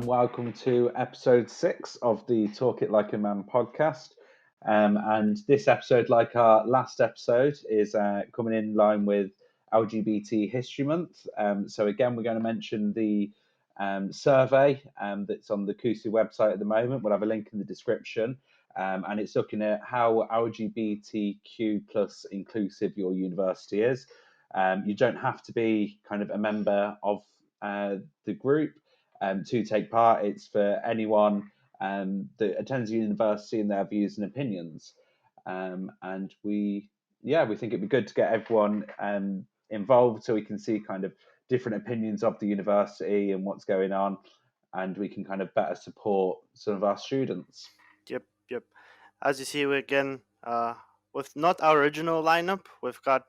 and welcome to episode 6 of the Talk It Like a Man podcast. And this episode, like our last episode, is coming in line with LGBT History Month. So again, we're going to mention the survey that's on the KUSU website at the moment. We'll have a link in the description. And it's looking at how LGBTQ plus inclusive your university is. You don't have to be kind of a member of the group to take part. It's for anyone that attends the university and their views and opinions. And we think it'd be good to get everyone involved so we can see kind of different opinions of the university and what's going on, and we can kind of better support some of our students. Yep. As you see, we again with not our original lineup. We've got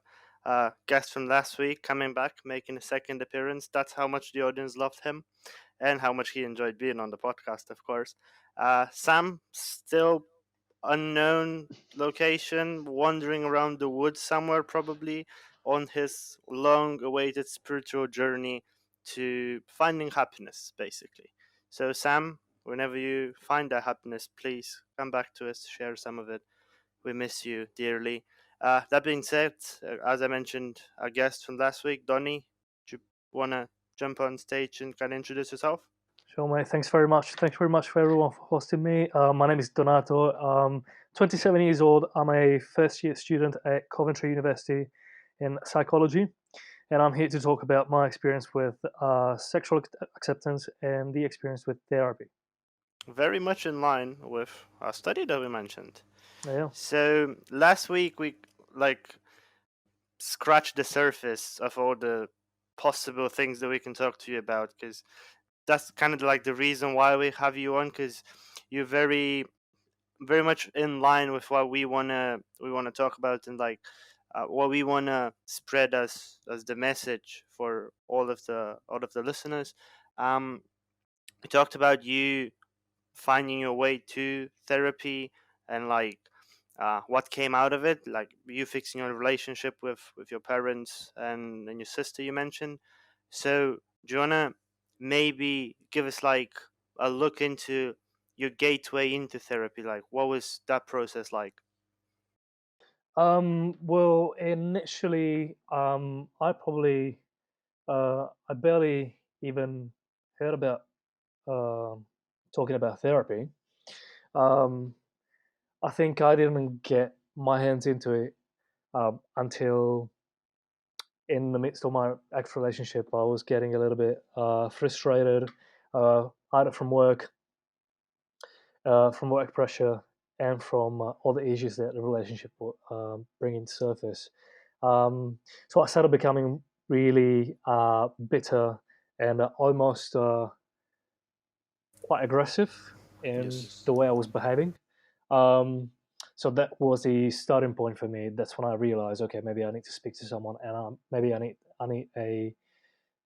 guests from last week coming back, making a second appearance. That's how much the audience loved him, and how much he enjoyed being on the podcast. Of course, Sam still unknown location, wandering around the woods somewhere, probably on his long-awaited spiritual journey to finding happiness, basically. So, Sam, whenever you find that happiness, please come back to us, share some of it. We miss you dearly. That being said, as I mentioned, our guest from last week, Donny, do you want to jump on stage and kind of introduce yourself? Sure, mate. Thanks very much. Thanks very much for everyone for hosting me. My name is Donato. I'm 27 years old. I'm a first-year student at Coventry University in psychology, and I'm here to talk about my experience with sexual acceptance and the experience with therapy. Very much in line with our study that we mentioned. Yeah. So last week we scratched the surface of all the possible things that we can talk to you about, because that's kind of like the reason why we have you on, because you're very much in line with what we wanna talk about, and what we wanna spread as the message for all of the listeners. We talked about you finding your way to therapy, and what came out of it, like you fixing your relationship with your parents and your sister you mentioned. So do you wanna maybe give us like a look into your gateway into therapy? Like, what was that process like? Well, initially, I barely even heard about talking about therapy. Um, I think I didn't get my hands into it until in the midst of my ex relationship. I was getting a little bit frustrated, either from work pressure, and from all the issues that the relationship will bring into surface. So I started becoming really bitter and almost quite aggressive in Yes. the way I was behaving. So that was the starting point for me. That's when I realized, okay, maybe I need to speak to someone, and maybe I need a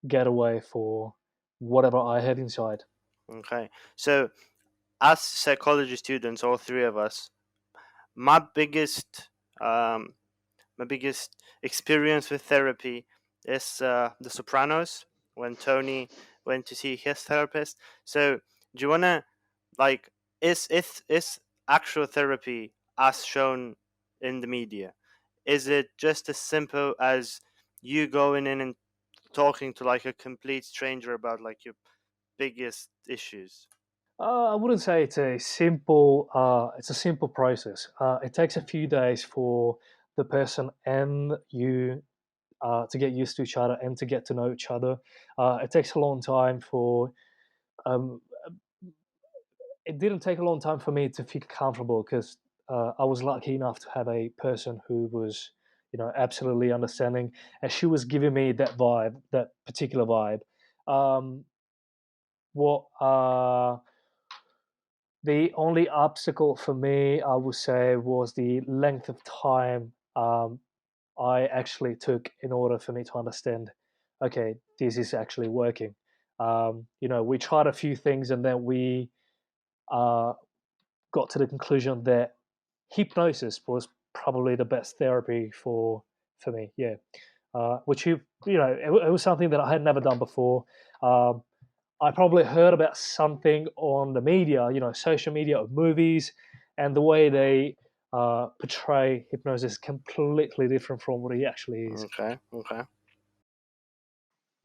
getaway for whatever I have inside. Okay. So as psychology students, all three of us, my biggest um, experience with therapy is The Sopranos, when Tony went to see his therapist. So do you wanna, like, is actual therapy as shown in the media? Is it just as simple as you going in and talking to like a complete stranger about like your biggest issues? I wouldn't say it's a simple. It's a simple process. It takes a few days for the person and you to get used to each other and to get to know each other. It takes a long time for. Um, it didn't take a long time for me to feel comfortable because I was lucky enough to have a person who was, absolutely understanding, and she was giving me that vibe, that particular vibe. Um, what The only obstacle for me, I would say, was the length of time I actually took in order for me to understand, okay, this is actually working. We tried a few things and then we uh, got to the conclusion that hypnosis was probably the best therapy for me. Yeah, which it was something that I had never done before. Um, I probably heard about something on the media, social media or movies, and the way they portray hypnosis is completely different from what it actually is. Okay, okay.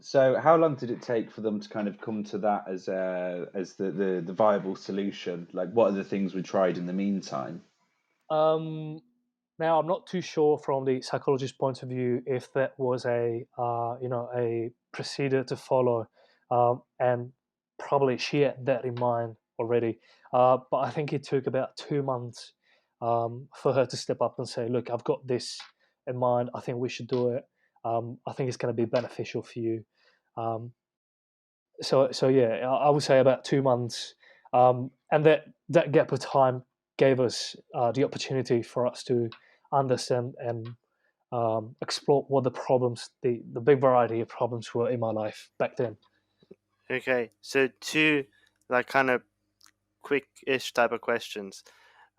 So, how long did it take for them to kind of come to that as the viable solution? Like, what are the things we tried in the meantime? Now, I'm not too sure from the psychologist's point of view if that was a procedure to follow, and probably she had that in mind already. But I think it took about 2 months for her to step up and say, "Look, I've got this in mind. I think we should do it. I think it's going to be beneficial for you." Um, so yeah, I would say about 2 months, and that gap of time gave us the opportunity for us to understand and explore what the problems, the big variety of problems were in my life back then. Okay, so two like kind of quick-ish type of questions.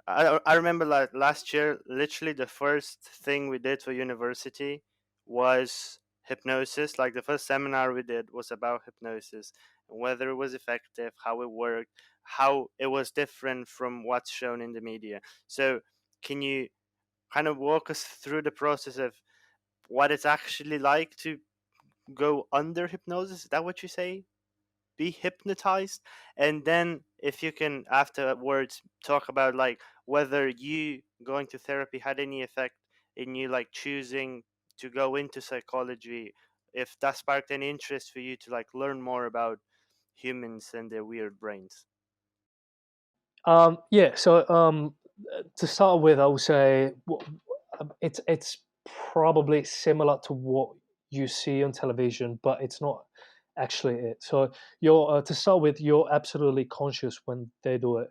I remember like last year, literally the first thing we did for university was hypnosis. Like the first seminar we did was about hypnosis, and whether it was effective, how it worked, how it was different from what's shown in the media. So, can you kind of walk us through the process of what it's actually like to go under hypnosis? Is that what you say? Be hypnotized, and then if you can afterwards talk about like whether you going to therapy had any effect in you like choosing to go into psychology, if that sparked any interest for you to like learn more about humans and their weird brains. Yeah. So to start with, I would say it's probably similar to what you see on television, but it's not actually it. So you're to start with, you're absolutely conscious when they do it.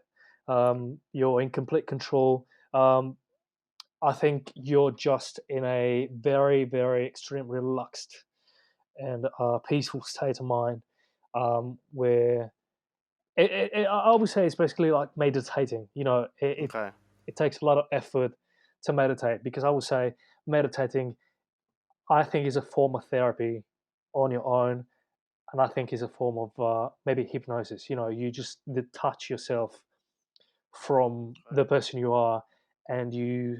You're in complete control. I think you're just in a very, very extreme, relaxed and peaceful state of mind, where I would say it's basically like meditating. Okay. It takes a lot of effort to meditate, because I would say meditating, I think, is a form of therapy on your own, and I think is a form of maybe hypnosis. You just detach yourself from the person you are, and you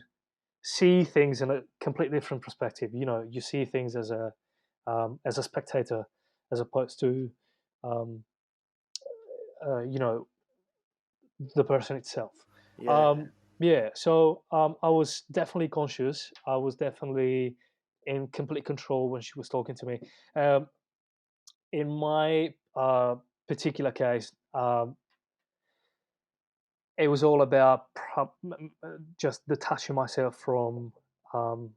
see things in a completely different perspective. You see things as a spectator, as opposed to um, the person itself. Yeah. Yeah, so I was definitely conscious. I was definitely in complete control when she was talking to me. Um, in my particular case, it was all about just detaching myself from um,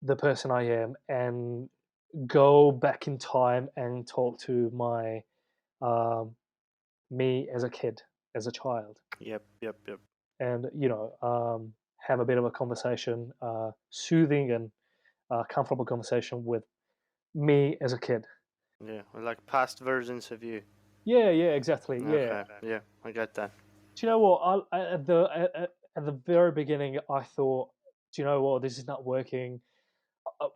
the person I am, and go back in time and talk to my um, me as a kid, as a child, Yep, yep, yep. and have a bit of a conversation, soothing and comfortable conversation with me as a kid. Yeah, like past versions of you. Yeah, exactly. Yeah. Okay, yeah, I get that. Do you know what? At the very beginning, I thought, do you know what? This is not working.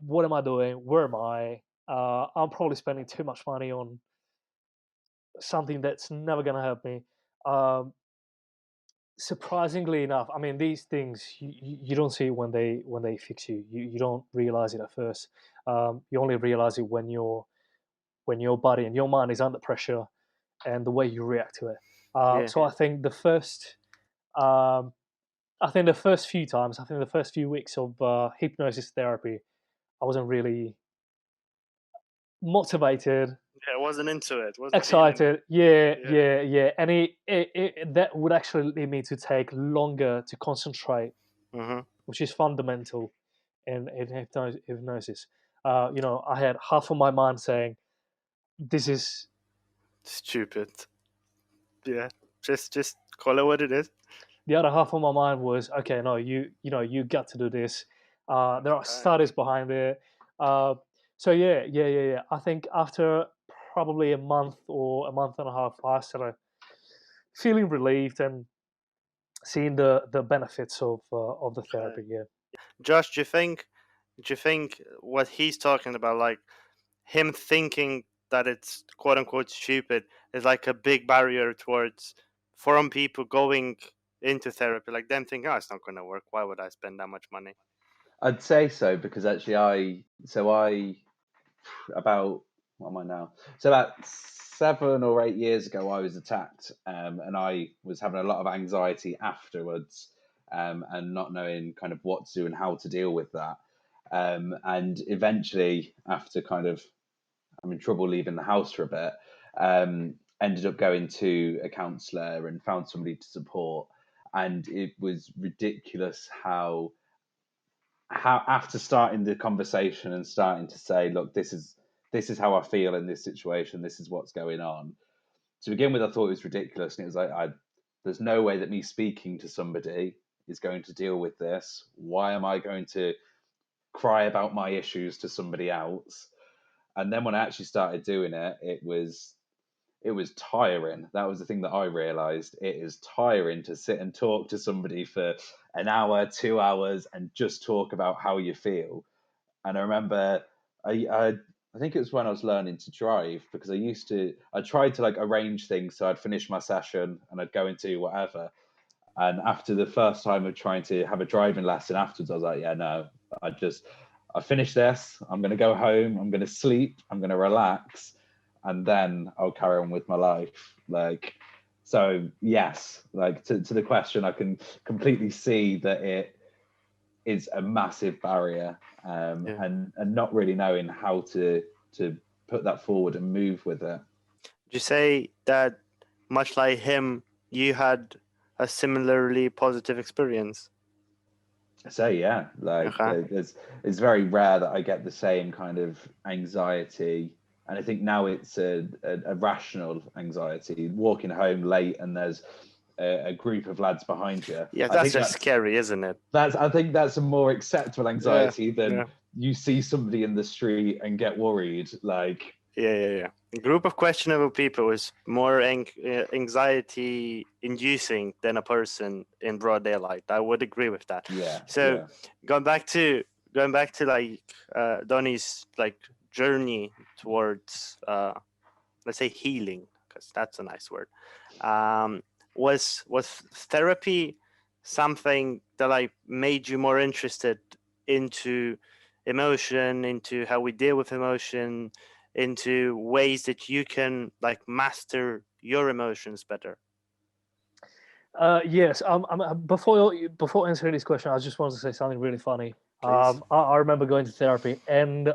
What am I doing? Where am I? I'm probably spending too much money on something that's never going to help me. Um, Surprisingly enough, I mean, these things you don't see it when they fix you. You don't realize it at first. You only realize it when your body and your mind is under pressure, and the way you react to it. Yeah, So um, I think the first few times, I think the first few weeks of hypnosis therapy, I wasn't really motivated, yeah, I wasn't into it. Wasn't feeling it. excited. Yeah, Yeah. yeah. And that would actually lead me to take longer to concentrate, Mm-hmm. which is fundamental in hypnosis. I had half of my mind saying, "This is." Stupid. Yeah. Just call it what it is. The other half of my mind was, "Okay, no, you got to do this. There are Okay. studies behind it." Uh, so yeah. I think after probably a month or a month and a half, I started feeling relieved and seeing the benefits of the Okay. therapy. Yeah. Josh, do you think what he's talking about, like him thinking that it's quote unquote stupid is like a big barrier towards foreign people going into therapy, like them thinking, oh, it's not going to work. Why would I spend that much money? I'd say so because actually I about what am I now? So about 7 or 8 years ago, I was attacked, and I was having a lot of anxiety afterwards, and not knowing kind of what to do and how to deal with that. And eventually, after kind of having trouble leaving the house for a bit, ended up going to a counsellor and found somebody to support. And it was ridiculous how after starting the conversation and starting to say, look, this is how I feel in this situation, this is what's going on. To begin with, I thought it was ridiculous, and it was like, there's no way that me speaking to somebody is going to deal with this. Why am I going to cry about my issues to somebody else? And then when I actually started doing it, it was tiring. That was the thing that I realized. It is tiring to sit and talk to somebody for an hour, 2 hours, and just talk about how you feel. And I remember, I think it was when I was learning to drive, because I tried to like arrange things so I'd finish my session and I'd go into whatever. And after the first time of trying to have a driving lesson afterwards, I was like, yeah, no, I finished this. I'm going to go home. I'm going to sleep. I'm going to relax, and then I'll carry on with my life. Like, so yes, like to the question, I can completely see that it is a massive barrier, Yeah. and not really knowing how to put that forward and move with it. Would you say that, much like him, you had a similarly positive experience? So yeah, like Okay. it's very rare that I get the same kind of anxiety, and I think now it's a rational anxiety. Walking home late and there's a group of lads behind you. Yeah, I that's think just scary, isn't it? I think that's a more acceptable anxiety than Yeah. you see somebody in the street and get worried. Like, Yeah. A group of questionable people is more anxiety-inducing than a person in broad daylight. I would agree with that. yeah, So yeah, going back to like Donny's like journey towards let's say healing, because that's a nice word. Was therapy something that like made you more interested into emotion, into how we deal with emotion, into ways that you can like master your emotions better? Yes. Before answering this question, I just wanted to say something really funny. Please. I remember going to therapy, and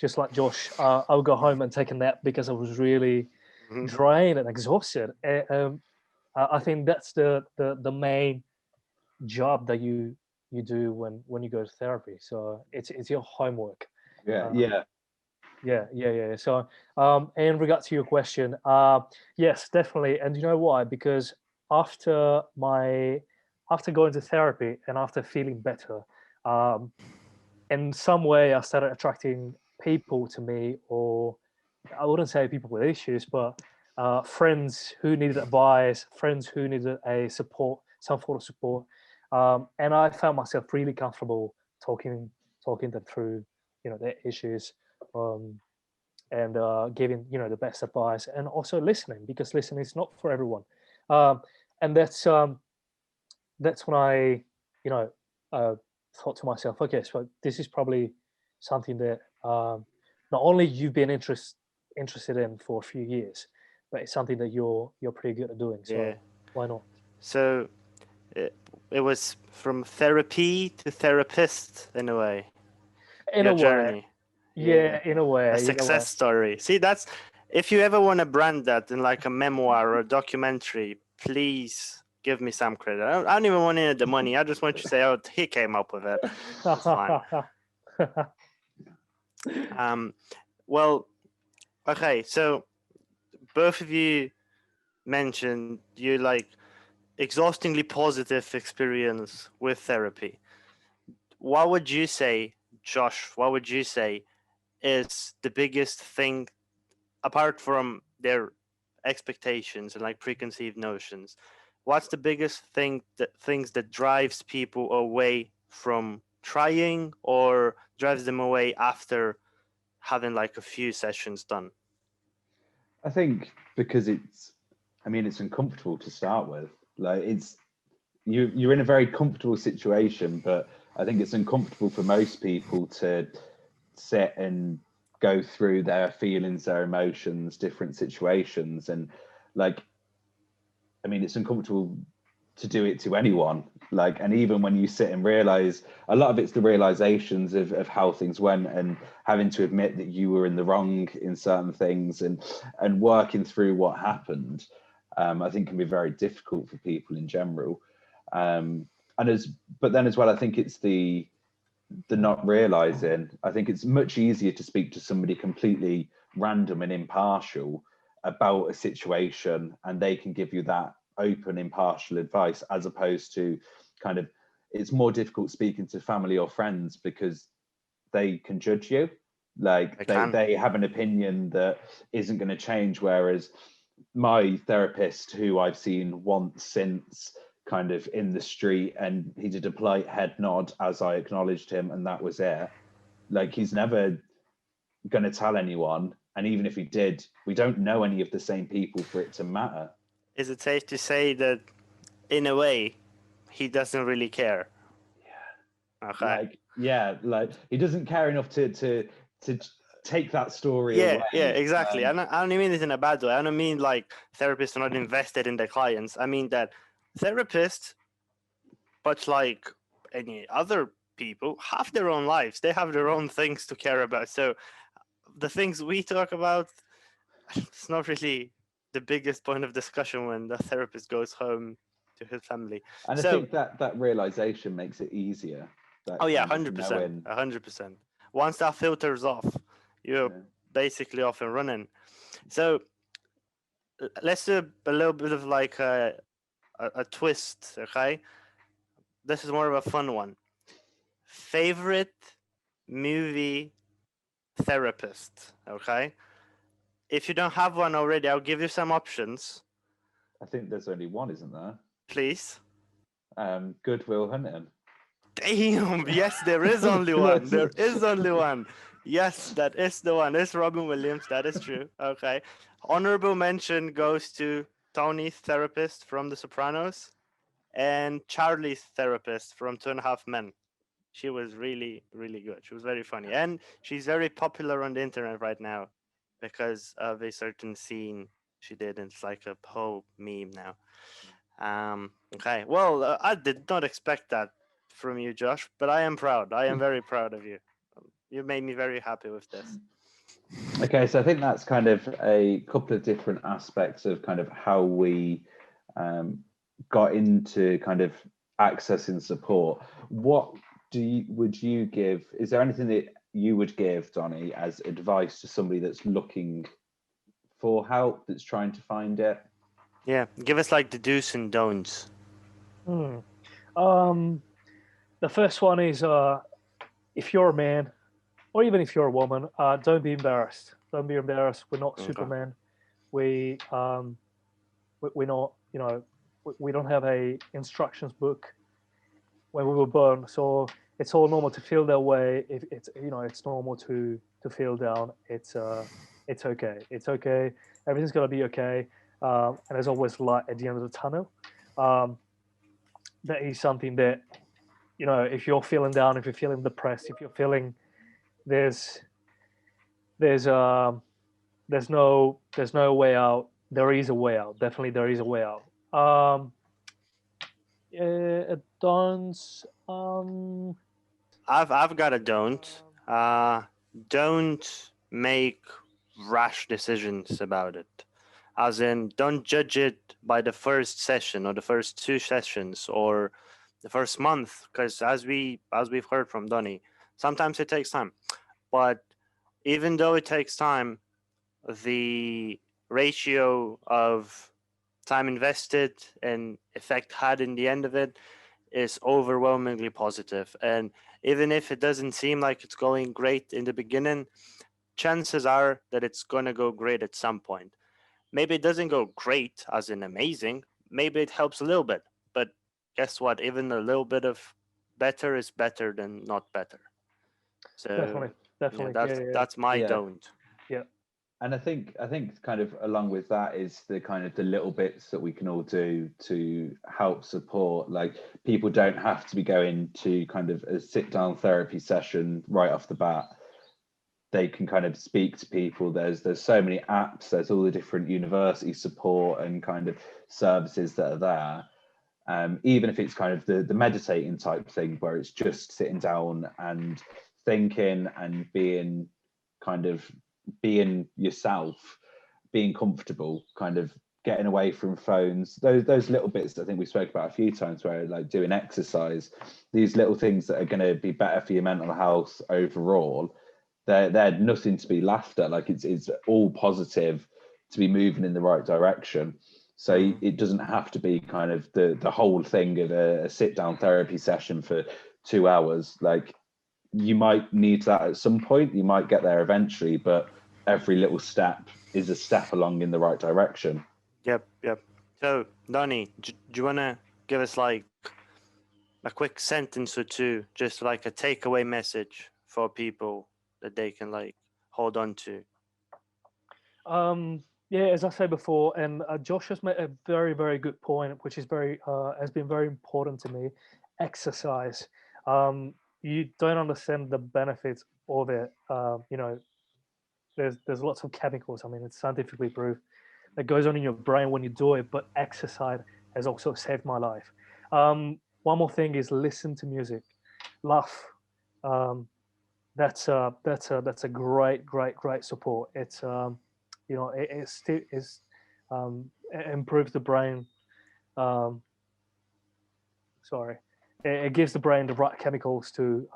just like Josh, I would go home and take a nap because I was really Mhm. drained and exhausted. I think that's the main job that you do when you go to therapy. So it's your homework. yeah, Uh, yeah. yeah. So, in regard to your question, yes, definitely. And you know why? Because after my after going to therapy and after feeling better, um, in some way, I started attracting people to me, or I wouldn't say people with issues, but friends who needed advice, friends who needed a support, some sort of support. And I found myself really comfortable talking them through, their issues, um, and giving, the best advice, and also listening, because listening is not for everyone. Um, and that's when I, you know, uh, thought to myself, okay, so this is probably something that not only you've been interested in for a few years, but it's something that you're pretty good at doing. Yeah. So why not? So it was from therapy to therapist in a way. In Your a way, journey. Yeah. yeah, in a A way, success story. See, that's, if you ever want to brand that in like a memoir or a documentary, please give me some credit. I don't even want any of the money. I just want you to say, oh, he came up with it. It's fine. Well, okay. So both of you mentioned you like exhaustingly positive experience with therapy. What would you say, Josh? What would you say is the biggest thing, apart from their expectations and like preconceived notions? What's the biggest things that drives people away from trying, or drives them away after having like a few sessions done? I think because it's uncomfortable to start with. Like you're in a very comfortable situation, but I think it's uncomfortable for most people to sit and go through their feelings, their emotions, different situations, and it's uncomfortable to do it to anyone. And even when you sit and realize, a lot of it's the realizations of how things went, and having to admit that you were in the wrong in certain things, and working through what happened, I think can be very difficult for people in general. But then as well, I think it's the not realizing. I think it's much easier to speak to somebody completely random and impartial about a situation, and they can give you that open, impartial advice, as opposed to it's more difficult speaking to family or friends because they can judge you. They have an opinion that isn't going to change, whereas my therapist, who I've seen once since, in the street, and he did a polite head nod as I acknowledged him, and that was it. He's never going to tell anyone, and even if he did, we don't know any of the same people for it to matter. Is it safe to say that in a way he doesn't really care? Yeah. Okay. He doesn't care enough to take that story away. Yeah, exactly. I don't mean it in a bad way. I don't mean like therapists are not invested in their clients. I mean that therapists, but like any other people, have their own lives. They have their own things to care about. So the things we talk about, it's not really the biggest point of discussion when the therapist goes home to his family. And so, I think that realization makes it easier. 100%. Once that filters off, you're basically off and running. So let's do a little bit of like a twist, okay? This is more of a fun one. Favorite movie therapist, okay? If you don't have one already, I'll give you some options. I think there's only one, isn't there? Please. Good Will Hunting. Damn, yes, there is only one. There is only one. Yes, that is the one. It's Robin Williams. That is true. Okay. Honorable mention goes to Tony's therapist from The Sopranos and Charlie's therapist from Two and a Half Men. She was really, really good. She was very funny. And she's very popular on the internet right now because of a certain scene she did. And it's like a whole meme now. Okay. Well, I did not expect that from you, Josh, but I am proud. I am very proud of you. You made me very happy with this. Okay, so I think that's kind of a couple of different aspects of kind of how we got into kind of accessing support. What would you give? Is there anything that you would give, Donny, as advice to somebody that's looking for help, that's trying to find it? Yeah, give us like the do's and don'ts. The first one is if you're a man, or even if you're a woman, don't be embarrassed. Don't be embarrassed. We're not Superman. We're not, we don't have a instructions book when we were born. So it's all normal to feel that way. If it's, it's normal to feel down. It's okay. It's okay. Everything's gonna be okay. And there's always light at the end of the tunnel. That is something that, if you're feeling down, if you're feeling depressed, if you're feeling there's no way out, there is a way out. Definitely there is a way out. Don't I've got a don't. Don't make rash decisions about it. As in, don't judge it by the first session or the first two sessions or the first month, because as we've heard from Donny, sometimes it takes time. But even though it takes time, the ratio of time invested and effect had in the end of it is overwhelmingly positive. And even if it doesn't seem like it's going great in the beginning, chances are that it's going to go great at some point. Maybe it doesn't go great as in amazing. Maybe it helps a little bit. But guess what? Even a little bit of better is better than not better. So definitely. definitely. That's my Yeah. don't. Yeah. And I think kind of along with that is the kind of the little bits that we can all do to help support. Like, people don't have to be going to kind of a sit down therapy session right off the bat. They can kind of speak to people. There's so many apps. There's all the different university support and kind of services that are there. Even if it's kind of the meditating type thing, where it's just sitting down and thinking and being yourself, being comfortable, kind of getting away from phones, those little bits that I think we spoke about a few times, where like doing exercise, these little things that are going to be better for your mental health overall, they're nothing to be laughed at. Like, it's all positive to be moving in the right direction. So it doesn't have to be kind of the whole thing of a sit down therapy session for 2 hours. Like, you might need that at some point, you might get there eventually, but every little step is a step along in the right direction. Yep. So, Donnie, do you want to give us like a quick sentence or two, just like a takeaway message for people that they can like hold on to? Yeah, as I said before, and Josh has made a very, very good point, which is has been very important to me. Exercise. You don't understand the benefits of it. There's lots of chemicals. I mean, it's scientifically proved that goes on in your brain when you do it. But exercise has also saved my life. One more thing is listen to music, laugh. That's a great support. It's it improves the brain. Um, sorry, it gives the brain the right chemicals to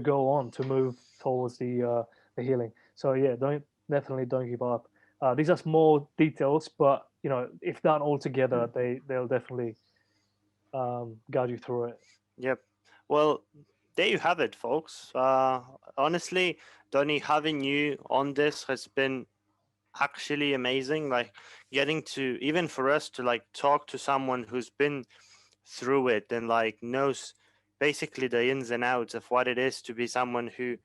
go on to move towards the healing. So yeah, definitely don't give up. These are small details, but if done all together, they'll definitely guide you through it. Yep. Well, there you have it, folks. Honestly, Donnie, having you on this has been actually amazing. Like, getting to, even for us to like talk to someone who's been through it and like knows basically the ins and outs of what it is to be someone who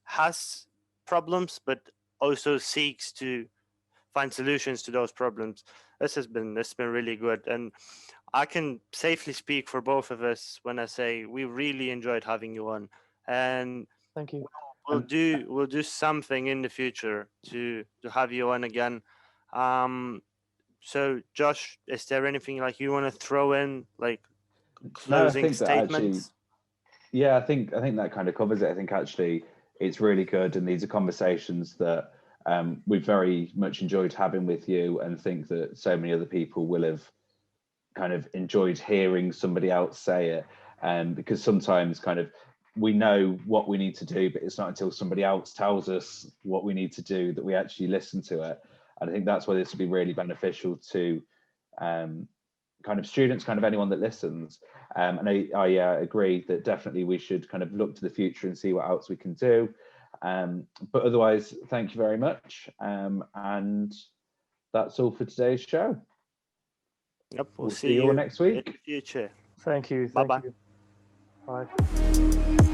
has problems but also seeks to find solutions to those problems. This has been really good, and I can safely speak for both of us when I say we really enjoyed having you on, and Thank you. we'll do something in the future to have you on again. So Josh, is there anything like you want to throw in, like No, I closing think that actually, statements? yeah, I think that kind of covers it. I think actually it's really good, and these are conversations that we've very much enjoyed having with you, and think that so many other people will have kind of enjoyed hearing somebody else say it. Because sometimes kind of we know what we need to do, but it's not until somebody else tells us what we need to do that we actually listen to it. And I think that's why this would be really beneficial to kind of students, kind of anyone that listens. And I agree that definitely we should kind of look to the future and see what else we can do. But otherwise, thank you very much. And that's all for today's show. Yep, We'll see you all next week. in the future. Thank you. Bye-bye. Bye.